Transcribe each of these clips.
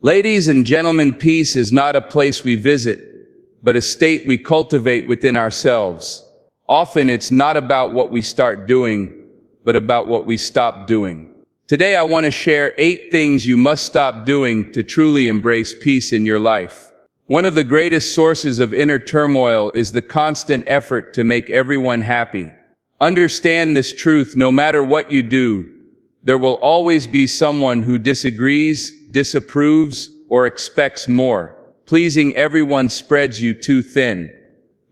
Ladies and gentlemen, peace is not a place we visit, but a state we cultivate within ourselves. Often it's not about what we start doing, but about what we stop doing. Today I want to share 8 things you must stop doing to truly embrace peace in your life. One of the greatest sources of inner turmoil is the constant effort to make everyone happy. Understand this truth: no matter what you do, there will always be someone who disagrees, disapproves, or expects more. Pleasing everyone spreads you too thin,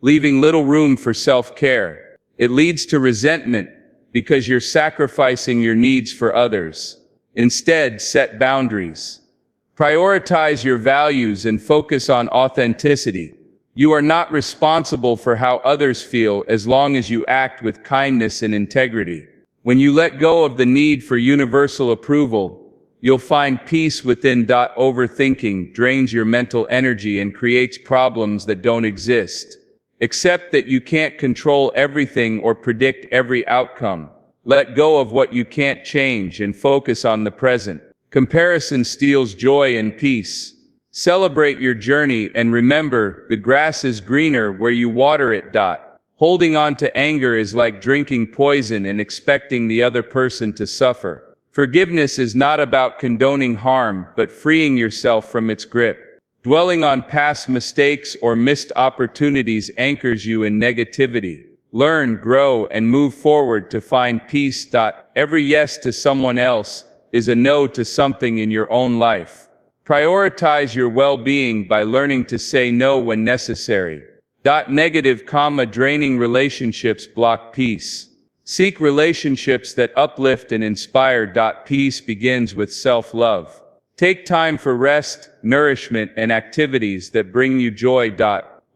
leaving little room for self-care. It leads to resentment because you're sacrificing your needs for others. Instead, set boundaries. Prioritize your values and focus on authenticity. You are not responsible for how others feel as long as you act with kindness and integrity. When you let go of the need for universal approval, you'll find peace within. Overthinking drains your mental energy and creates problems that don't exist. Accept that you can't control everything or predict every outcome. Let go of what you can't change and focus on the present. Comparison steals joy and peace. Celebrate your journey and remember, the grass is greener where you water it. Holding on to anger is like drinking poison and expecting the other person to suffer. Forgiveness is not about condoning harm, but freeing yourself from its grip. Dwelling on past mistakes or missed opportunities anchors you in negativity. Learn, grow, and move forward to find peace. Every yes to someone else is a no to something in your own life. Prioritize your well-being by learning to say no when necessary. Negative, draining relationships block peace. Seek relationships that uplift and inspire. Peace begins with self-love. Take time for rest, nourishment, and activities that bring you joy.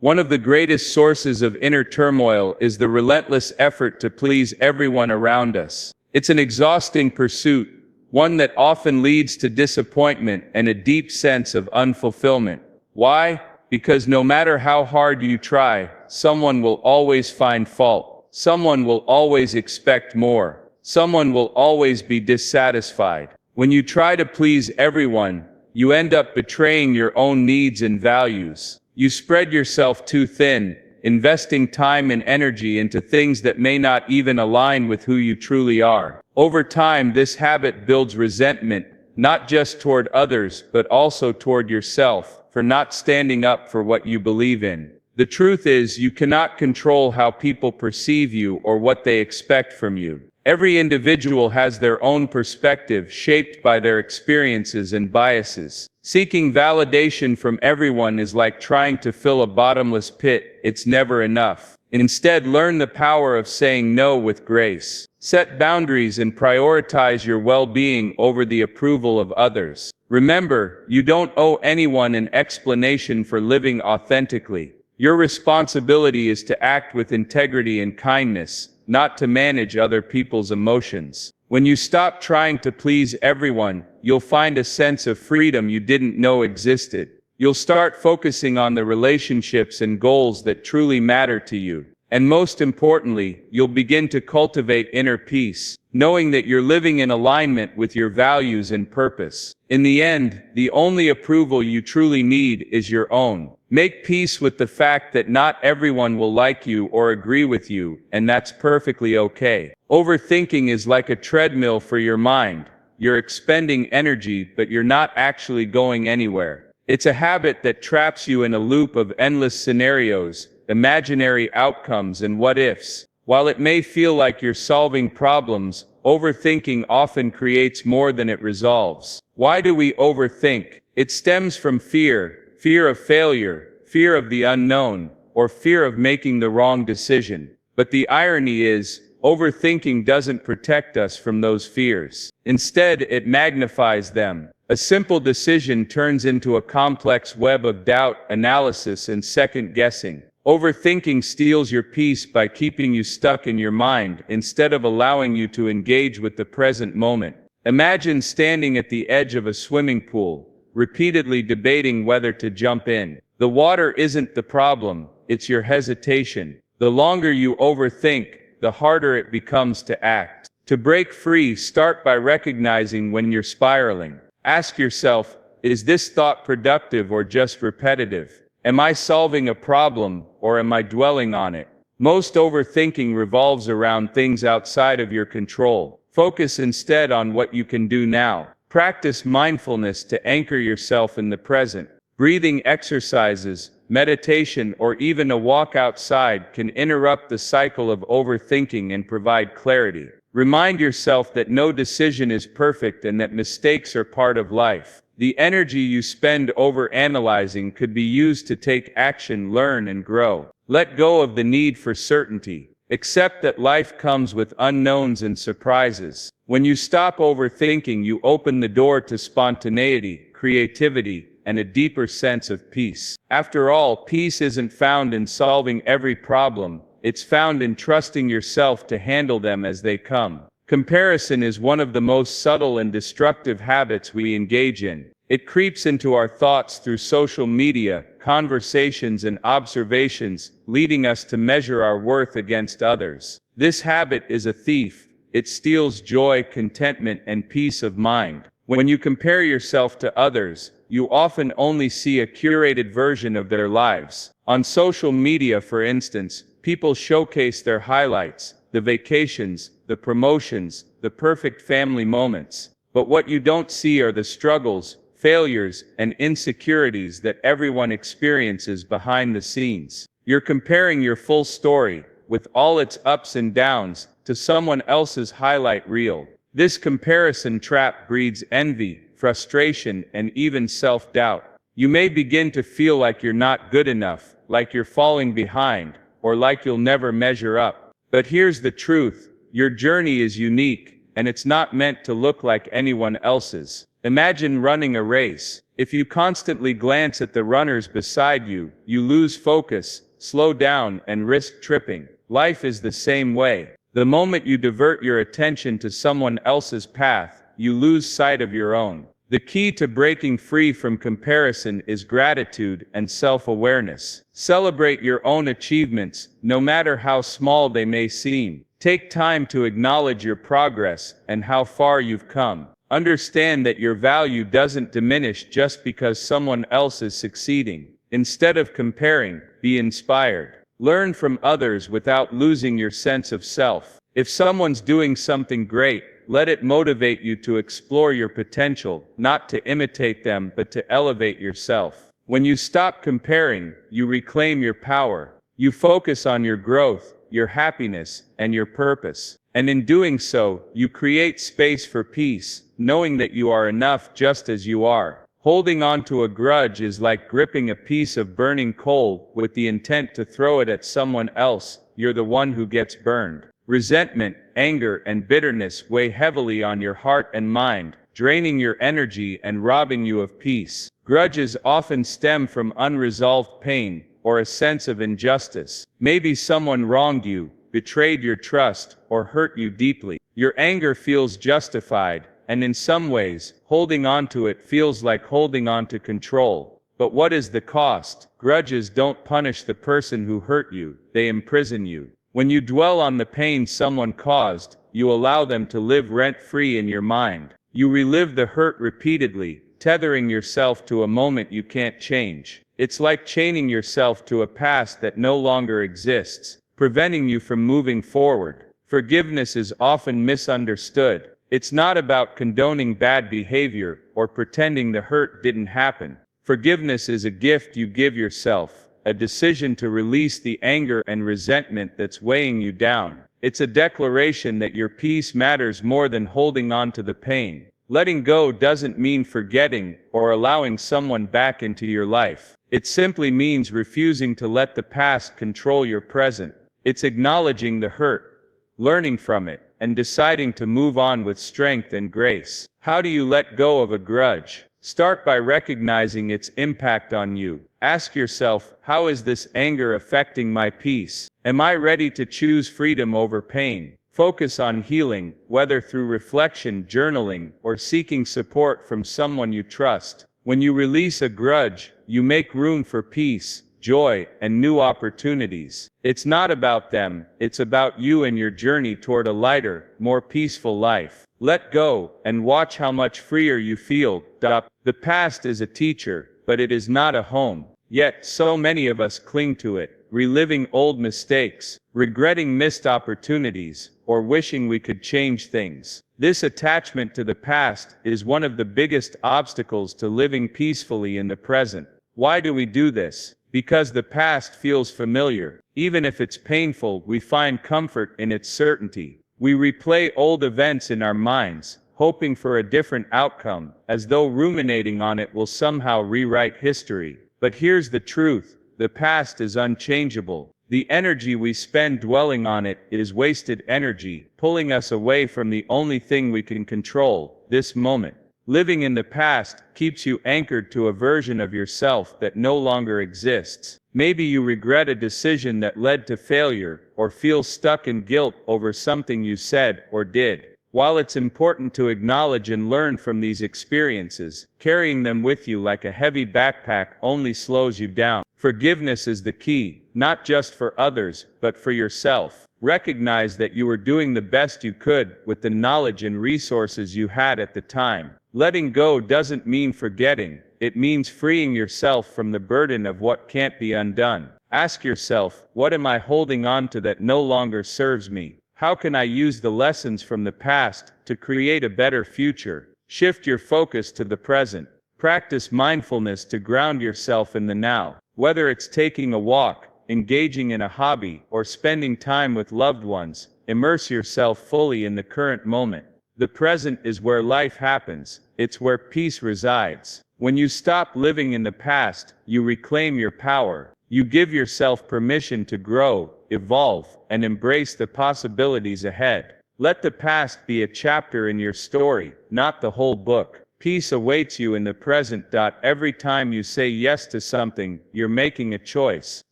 One of the greatest sources of inner turmoil is the relentless effort to please everyone around us. It's an exhausting pursuit, one that often leads to disappointment and a deep sense of unfulfillment. Why? Because no matter how hard you try, someone will always find fault. Someone will always expect more. Someone will always be dissatisfied. When you try to please everyone, you end up betraying your own needs and values. You spread yourself too thin, investing time and energy into things that may not even align with who you truly are. Over time, this habit builds resentment, not just toward others, but also toward yourself, for not standing up for what you believe in. The truth is, you cannot control how people perceive you or what they expect from you. Every individual has their own perspective shaped by their experiences and biases. Seeking validation from everyone is like trying to fill a bottomless pit. It's never enough. Instead, learn the power of saying no with grace. Set boundaries and prioritize your well-being over the approval of others. Remember, you don't owe anyone an explanation for living authentically. Your responsibility is to act with integrity and kindness, not to manage other people's emotions. When you stop trying to please everyone, you'll find a sense of freedom you didn't know existed. You'll start focusing on the relationships and goals that truly matter to you. And most importantly, you'll begin to cultivate inner peace, knowing that you're living in alignment with your values and purpose. In the end, the only approval you truly need is your own. Make peace with the fact that not everyone will like you or agree with you, and that's perfectly okay. Overthinking is like a treadmill for your mind. You're expending energy, but you're not actually going anywhere. It's a habit that traps you in a loop of endless scenarios, imaginary outcomes, and what-ifs. While it may feel like you're solving problems, overthinking often creates more than it resolves. Why do we overthink? It stems from fear of failure, fear of the unknown, or fear of making the wrong decision. But the irony is, overthinking doesn't protect us from those fears. Instead, it magnifies them. A simple decision turns into a complex web of doubt, analysis, and second-guessing. Overthinking steals your peace by keeping you stuck in your mind instead of allowing you to engage with the present moment. Imagine standing at the edge of a swimming pool, repeatedly debating whether to jump in. The water isn't the problem, it's your hesitation. The longer you overthink, the harder it becomes to act. To break free, start by recognizing when you're spiraling. Ask yourself, Is this thought productive or just repetitive? Am I solving a problem, or am I dwelling on it? Most overthinking revolves around things outside of your control. Focus instead on what you can do now. Practice mindfulness to anchor yourself in the present. Breathing exercises, meditation, or even a walk outside can interrupt the cycle of overthinking and provide clarity. Remind yourself that no decision is perfect and that mistakes are part of life. The energy you spend overanalyzing could be used to take action, learn, and grow. Let go of the need for certainty. Accept that life comes with unknowns and surprises. When you stop overthinking, you open the door to spontaneity, creativity, and a deeper sense of peace. After all, peace isn't found in solving every problem. It's found in trusting yourself to handle them as they come. Comparison is one of the most subtle and destructive habits we engage in. It creeps into our thoughts through social media, conversations, and observations, leading us to measure our worth against others. This habit is a thief. It steals joy, contentment, and peace of mind. When you compare yourself to others, you often only see a curated version of their lives. On social media, for instance, people showcase their highlights, the vacations, the promotions, the perfect family moments. But what you don't see are the struggles, failures, and insecurities that everyone experiences behind the scenes. You're comparing your full story, with all its ups and downs, to someone else's highlight reel. This comparison trap breeds envy, frustration, and even self-doubt. You may begin to feel like you're not good enough, like you're falling behind, or like you'll never measure up. But here's the truth: your journey is unique, and it's not meant to look like anyone else's. Imagine running a race. If you constantly glance at the runners beside you, you lose focus, slow down, and risk tripping. Life is the same way. The moment you divert your attention to someone else's path, you lose sight of your own. The key to breaking free from comparison is gratitude and self-awareness. Celebrate your own achievements, no matter how small they may seem. Take time to acknowledge your progress and how far you've come. Understand that your value doesn't diminish just because someone else is succeeding. Instead of comparing, be inspired. Learn from others without losing your sense of self. If someone's doing something great, let it motivate you to explore your potential, not to imitate them but to elevate yourself. When you stop comparing, you reclaim your power. You focus on your growth, your happiness, and your purpose. And in doing so, you create space for peace, knowing that you are enough just as you are. Holding on to a grudge is like gripping a piece of burning coal with the intent to throw it at someone else. You're the one who gets burned. Resentment, anger, and bitterness weigh heavily on your heart and mind, draining your energy and robbing you of peace. Grudges often stem from unresolved pain or a sense of injustice. Maybe someone wronged you, betrayed your trust, or hurt you deeply. Your anger feels justified, and in some ways, holding on to it feels like holding on to control. But what is the cost? Grudges don't punish the person who hurt you, they imprison you. When you dwell on the pain someone caused, you allow them to live rent-free in your mind. You relive the hurt repeatedly, tethering yourself to a moment you can't change. It's like chaining yourself to a past that no longer exists, preventing you from moving forward. Forgiveness is often misunderstood. It's not about condoning bad behavior or pretending the hurt didn't happen. Forgiveness is a gift you give yourself, a decision to release the anger and resentment that's weighing you down. It's a declaration that your peace matters more than holding on to the pain. Letting go doesn't mean forgetting or allowing someone back into your life. It simply means refusing to let the past control your present. It's acknowledging the hurt, learning from it, and deciding to move on with strength and grace. How do you let go of a grudge? Start by recognizing its impact on you. Ask yourself, how is this anger affecting my peace? Am I ready to choose freedom over pain? Focus on healing, whether through reflection, journaling, or seeking support from someone you trust. When you release a grudge, you make room for peace, joy, and new opportunities. It's not about them, it's about you and your journey toward a lighter, more peaceful life. Let go, and watch how much freer you feel. The past is a teacher, but it is not a home. Yet, so many of us cling to it, reliving old mistakes, regretting missed opportunities, or wishing we could change things. This attachment to the past is one of the biggest obstacles to living peacefully in the present. Why do we do this? Because the past feels familiar. Even if it's painful, we find comfort in its certainty. We replay old events in our minds, hoping for a different outcome, as though ruminating on it will somehow rewrite history. But here's the truth. The past is unchangeable. The energy we spend dwelling on it is wasted energy, pulling us away from the only thing we can control, this moment. Living in the past keeps you anchored to a version of yourself that no longer exists. Maybe you regret a decision that led to failure, or feel stuck in guilt over something you said or did. While it's important to acknowledge and learn from these experiences, carrying them with you like a heavy backpack only slows you down. Forgiveness is the key, not just for others, but for yourself. Recognize that you were doing the best you could with the knowledge and resources you had at the time. Letting go doesn't mean forgetting, it means freeing yourself from the burden of what can't be undone. Ask yourself, what am I holding on to that no longer serves me? How can I use the lessons from the past to create a better future? Shift your focus to the present. Practice mindfulness to ground yourself in the now. Whether it's taking a walk, engaging in a hobby, or spending time with loved ones, immerse yourself fully in the current moment. The present is where life happens. It's where peace resides. When you stop living in the past, you reclaim your power. You give yourself permission to grow, evolve, and embrace the possibilities ahead. Let the past be a chapter in your story, not the whole book. Peace awaits you in the present. Every time you say yes to something, you're making a choice.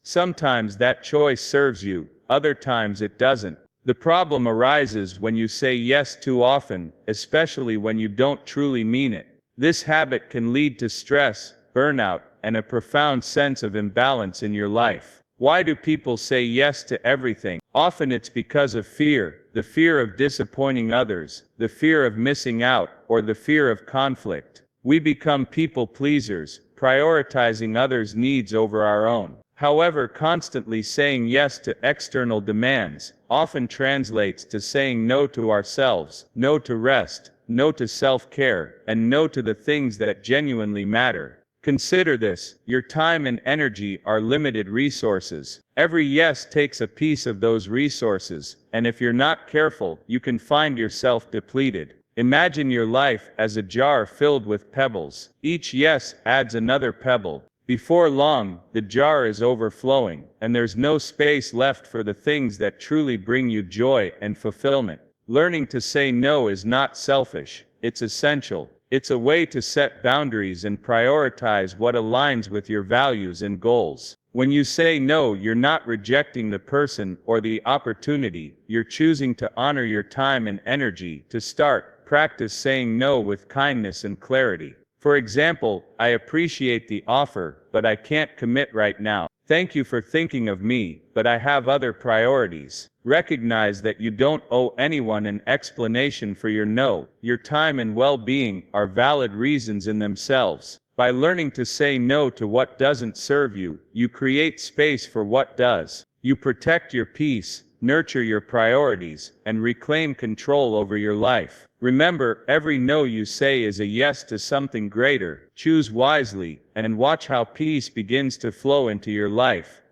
Sometimes that choice serves you, other times it doesn't. The problem arises when you say yes too often, especially when you don't truly mean it. This habit can lead to stress, burnout, and a profound sense of imbalance in your life. Why do people say yes to everything? Often it's because of fear, the fear of disappointing others, the fear of missing out, or the fear of conflict. We become people pleasers, prioritizing others' needs over our own. However, constantly saying yes to external demands often translates to saying no to ourselves, no to rest, no to self-care, and no to the things that genuinely matter. Consider this, your time and energy are limited resources. Every yes takes a piece of those resources, and if you're not careful, you can find yourself depleted. Imagine your life as a jar filled with pebbles. Each yes adds another pebble. Before long, the jar is overflowing, and there's no space left for the things that truly bring you joy and fulfillment. Learning to say no is not selfish, it's essential. It's a way to set boundaries and prioritize what aligns with your values and goals. When you say no, you're not rejecting the person or the opportunity, you're choosing to honor your time and energy. To start, practice saying no with kindness and clarity. For example, I appreciate the offer, but I can't commit right now. Thank you for thinking of me, but I have other priorities. Recognize that you don't owe anyone an explanation for your no. Your time and well-being are valid reasons in themselves. By learning to say no to what doesn't serve you, you create space for what does. You protect your peace, nurture your priorities, and reclaim control over your life. Remember, every no you say is a yes to something greater. Choose wisely, and watch how peace begins to flow into your life.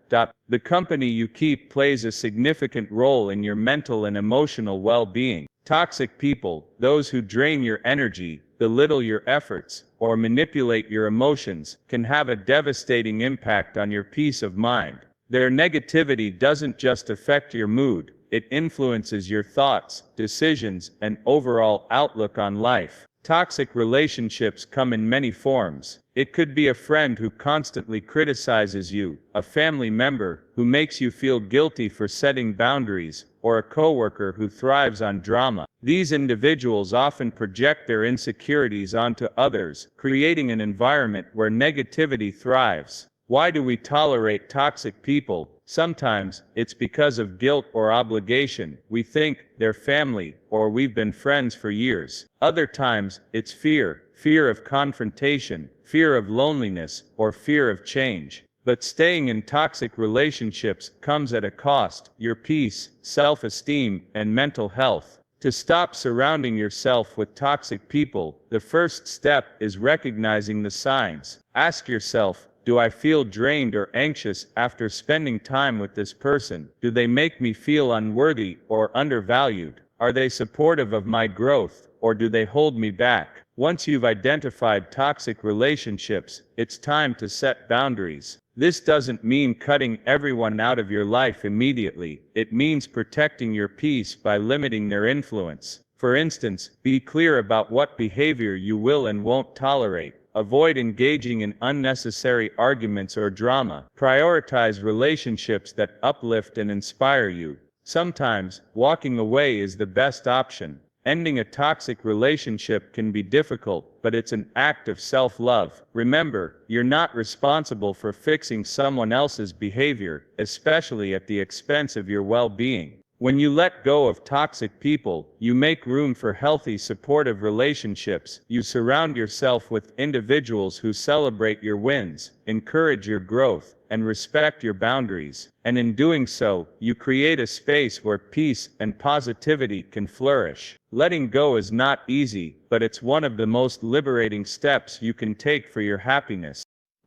The company you keep plays a significant role in your mental and emotional well-being. Toxic people, those who drain your energy, belittle your efforts, or manipulate your emotions, can have a devastating impact on your peace of mind. Their negativity doesn't just affect your mood, it influences your thoughts, decisions, and overall outlook on life. Toxic relationships come in many forms. It could be a friend who constantly criticizes you, a family member who makes you feel guilty for setting boundaries, or a coworker who thrives on drama. These individuals often project their insecurities onto others, creating an environment where negativity thrives. Why do we tolerate toxic people? Sometimes it's because of guilt or obligation. We think they're family, or we've been friends for years. Other times it's fear of confrontation, fear of loneliness, or fear of change. But staying in toxic relationships comes at a cost: your peace, self-esteem, and mental health. To stop surrounding yourself with toxic people, the first step is recognizing the signs. Ask yourself, do I feel drained or anxious after spending time with this person? Do they make me feel unworthy or undervalued? Are they supportive of my growth, or do they hold me back? Once you've identified toxic relationships, it's time to set boundaries. This doesn't mean cutting everyone out of your life immediately. It means protecting your peace by limiting their influence. For instance, be clear about what behavior you will and won't tolerate. Avoid engaging in unnecessary arguments or drama. Prioritize relationships that uplift and inspire you. Sometimes, walking away is the best option. Ending a toxic relationship can be difficult, but it's an act of self-love. Remember, you're not responsible for fixing someone else's behavior, especially at the expense of your well-being. When you let go of toxic people, you make room for healthy, supportive relationships. You surround yourself with individuals who celebrate your wins, encourage your growth, and respect your boundaries. And in doing so, you create a space where peace and positivity can flourish. Letting go is not easy, but it's one of the most liberating steps you can take for your happiness.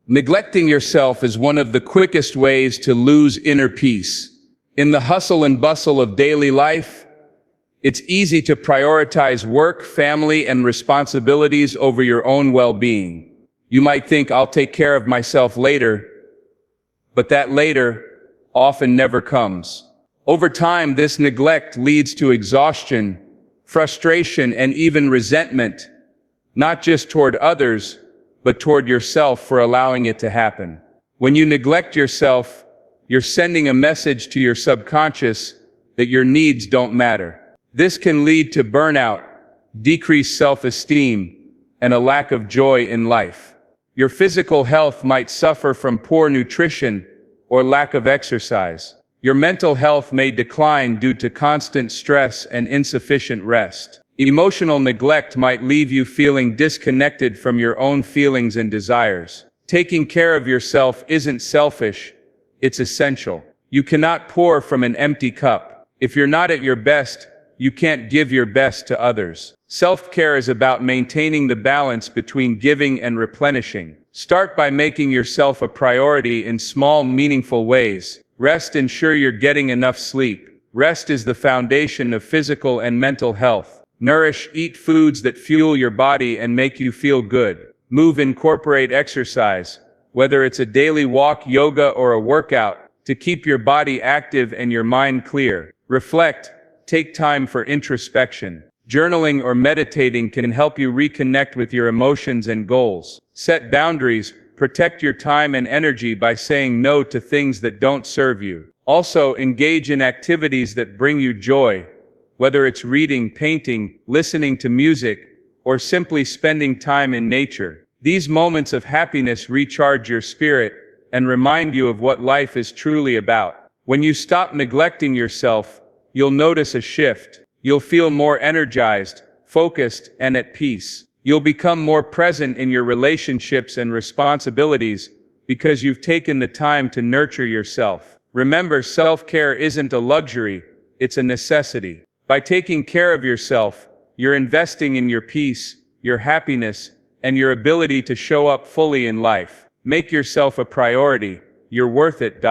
Neglecting yourself is one of the quickest ways to lose inner peace. In the hustle and bustle of daily life, it's easy to prioritize work, family, and responsibilities over your own well-being. You might think, I'll take care of myself later, but that later often never comes. Over time, this neglect leads to exhaustion, frustration, and even resentment, not just toward others, but toward yourself for allowing it to happen. When you neglect yourself, you're sending a message to your subconscious that your needs don't matter. This can lead to burnout, decreased self-esteem, and a lack of joy in life. Your physical health might suffer from poor nutrition or lack of exercise. Your mental health may decline due to constant stress and insufficient rest. Emotional neglect might leave you feeling disconnected from your own feelings and desires. Taking care of yourself isn't selfish, it's essential. You cannot pour from an empty cup. If you're not at your best, you can't give your best to others. Self-care is about maintaining the balance between giving and replenishing. Start by making yourself a priority in small, meaningful ways. Rest. Ensure you're getting enough sleep. Rest is the foundation of physical and mental health. Nourish. Eat foods that fuel your body and make you feel good. Move. Incorporate exercise, whether it's a daily walk, yoga, or a workout, to keep your body active and your mind clear. Reflect. Take time for introspection. Journaling or meditating can help you reconnect with your emotions and goals. Set boundaries. Protect your time and energy by saying no to things that don't serve you. Also, engage in activities that bring you joy, whether it's reading, painting, listening to music, or simply spending time in nature. These moments of happiness recharge your spirit and remind you of what life is truly about. When you stop neglecting yourself, you'll notice a shift. You'll feel more energized, focused, and at peace. You'll become more present in your relationships and responsibilities because you've taken the time to nurture yourself. Remember, self-care isn't a luxury, it's a necessity. By taking care of yourself, you're investing in your peace, your happiness, and your ability to show up fully in life. Make yourself a priority. You're worth it.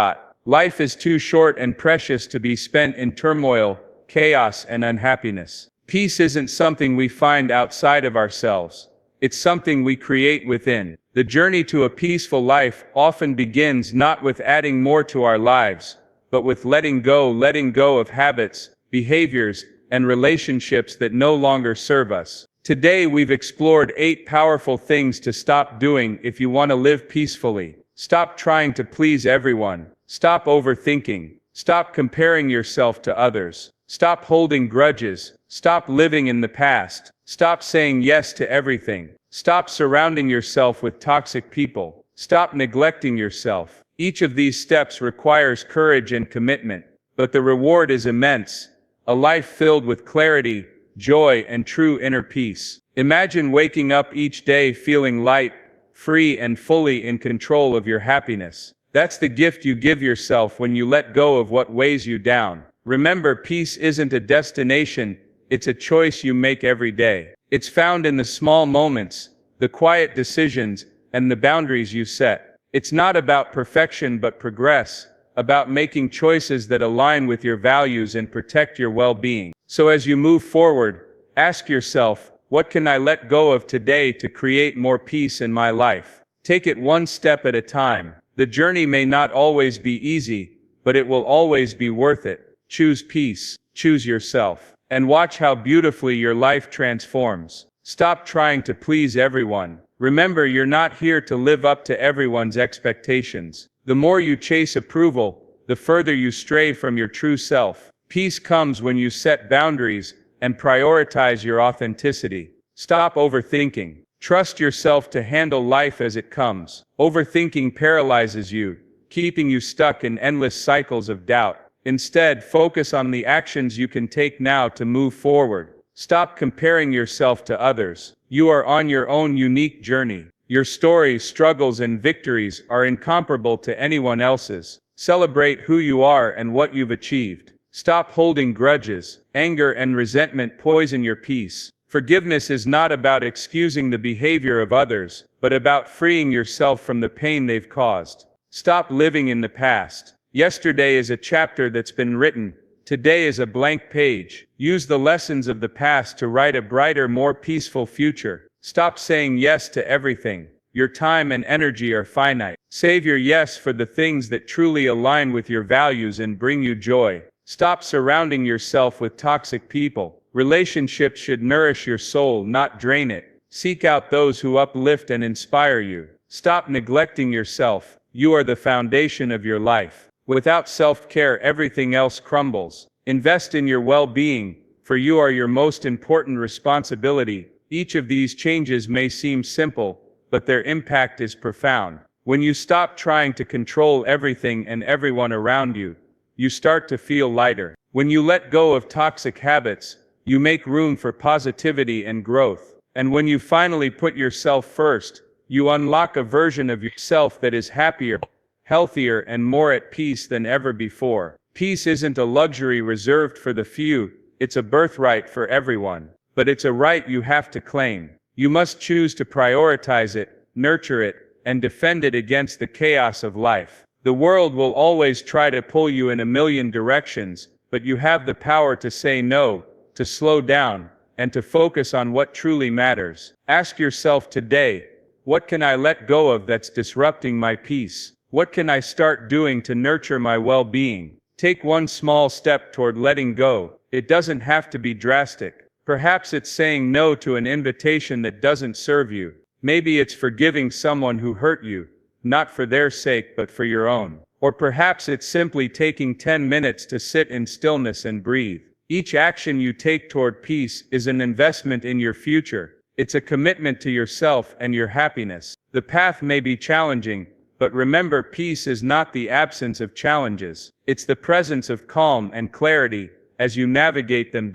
Life is too short and precious to be spent in turmoil, chaos, and unhappiness. Peace isn't something we find outside of ourselves. It's something we create within. The journey to a peaceful life often begins not with adding more to our lives, but with letting go of habits, behaviors, and relationships that no longer serve us. Today we've explored 8 powerful things to stop doing if you want to live peacefully. Stop trying to please everyone. Stop overthinking. Stop comparing yourself to others. Stop holding grudges. Stop living in the past. Stop saying yes to everything. Stop surrounding yourself with toxic people. Stop neglecting yourself. Each of these steps requires courage and commitment, but the reward is immense. A life filled with clarity, joy, and true inner peace. Imagine waking up each day feeling light, free, and fully in control of your happiness. That's the gift you give yourself when you let go of what weighs you down. Remember, peace isn't a destination, it's a choice you make every day. It's found in the small moments, the quiet decisions, and the boundaries you set. It's not about perfection but progress, about making choices that align with your values and protect your well-being. So as you move forward, ask yourself, what can I let go of today to create more peace in my life? Take it one step at a time. The journey may not always be easy, but it will always be worth it. Choose peace, choose yourself, and watch how beautifully your life transforms. Stop trying to please everyone. Remember, you're not here to live up to everyone's expectations. The more you chase approval, the further you stray from your true self. Peace comes when you set boundaries and prioritize your authenticity. Stop overthinking. Trust yourself to handle life as it comes. Overthinking paralyzes you, keeping you stuck in endless cycles of doubt. Instead, focus on the actions you can take now to move forward. Stop comparing yourself to others. You are on your own unique journey. Your stories, struggles, and victories are incomparable to anyone else's. Celebrate who you are and what you've achieved. Stop holding grudges. Anger and resentment poison your peace. Forgiveness is not about excusing the behavior of others, but about freeing yourself from the pain they've caused. Stop living in the past. Yesterday is a chapter that's been written. Today is a blank page. Use the lessons of the past to write a brighter, more peaceful future. Stop saying yes to everything. Your time and energy are finite. Save your yes for the things that truly align with your values and bring you joy. Stop surrounding yourself with toxic people. Relationships should nourish your soul, not drain it. Seek out those who uplift and inspire you. Stop neglecting yourself. You are the foundation of your life. Without self-care, everything else crumbles. Invest in your well-being, for you are your most important responsibility. Each of these changes may seem simple, but their impact is profound. When you stop trying to control everything and everyone around you, you start to feel lighter. When you let go of toxic habits, you make room for positivity and growth. And when you finally put yourself first, you unlock a version of yourself that is happier, healthier, and more at peace than ever before. Peace isn't a luxury reserved for the few, it's a birthright for everyone. But it's a right you have to claim. You must choose to prioritize it, nurture it, and defend it against the chaos of life. The world will always try to pull you in a million directions, but you have the power to say no, to slow down, and to focus on what truly matters. Ask yourself today, what can I let go of that's disrupting my peace? What can I start doing to nurture my well-being? Take one small step toward letting go. It doesn't have to be drastic. Perhaps it's saying no to an invitation that doesn't serve you. Maybe it's forgiving someone who hurt you, not for their sake but for your own. Or perhaps it's simply taking 10 minutes to sit in stillness and breathe. Each action you take toward peace is an investment in your future. It's a commitment to yourself and your happiness. The path may be challenging, but remember, peace is not the absence of challenges. It's the presence of calm and clarity as you navigate them.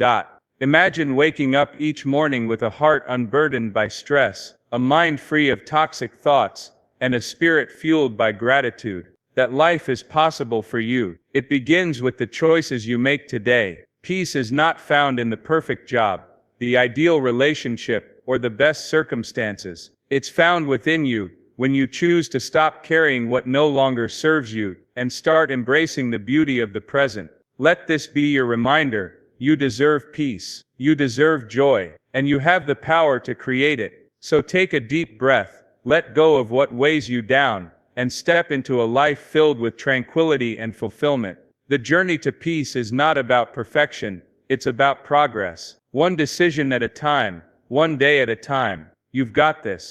Imagine waking up each morning with a heart unburdened by stress, a mind free of toxic thoughts, and a spirit fueled by gratitude. That life is possible for you. It begins with the choices you make today. Peace is not found in the perfect job, the ideal relationship, or the best circumstances. It's found within you, when you choose to stop carrying what no longer serves you, and start embracing the beauty of the present. Let this be your reminder: you deserve peace, you deserve joy, and you have the power to create it. So take a deep breath, let go of what weighs you down, and step into a life filled with tranquility and fulfillment. The journey to peace is not about perfection, it's about progress. One decision at a time, one day at a time. You've got this.